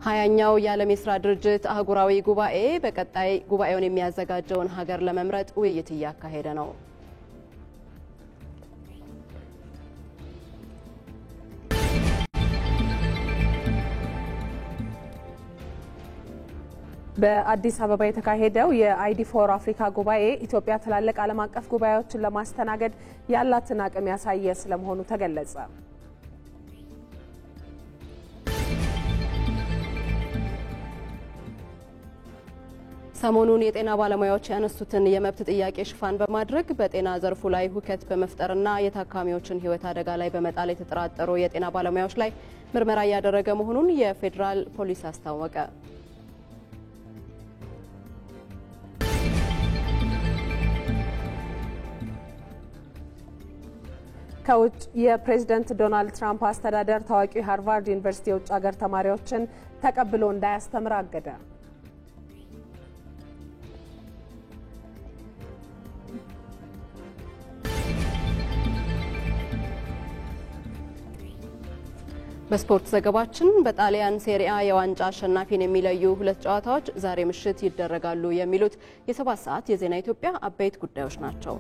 ሀያኛው የዓለም የሥራ ድርጅት አህጉራዊ ጉባኤ በቀጣይ ጉባኤውን የሚያዘጋጀውን ሀገር ለመምረጥ ውይይት እያካሄደ ነው። በአዲስ አበባ የተካሄደው የአይዲ ፎር አፍሪካ ጉባኤ ኢትዮጵያ ትላልቅ ዓለም አቀፍ ጉባኤዎችን ለማስተናገድ ያላትን አቅም ያሳየ ስለመሆኑ ተገለጸ። ሰሞኑን የጤና ባለሙያዎች ያነሱትን የመብት ጥያቄ ሽፋን በማድረግ በጤና ዘርፉ ላይ ሁከት በመፍጠርና የታካሚዎችን ሕይወት አደጋ ላይ በመጣል የተጠራጠሩ የጤና ባለሙያዎች ላይ ምርመራ እያደረገ መሆኑን የፌዴራል ፖሊስ አስታወቀ። ከውጭ የፕሬዝዳንት ዶናልድ ትራምፕ አስተዳደር ታዋቂው ሃርቫርድ ዩኒቨርሲቲ የውጭ ሀገር ተማሪዎችን ተቀብሎ እንዳያስተምር አገደ። በስፖርት ዘገባችን በጣሊያን ሴሪአ የዋንጫ አሸናፊን የሚለዩ ሁለት ጨዋታዎች ዛሬ ምሽት ይደረጋሉ የሚሉት የ7 ሰዓት የዜና ኢትዮጵያ አበይት ጉዳዮች ናቸው።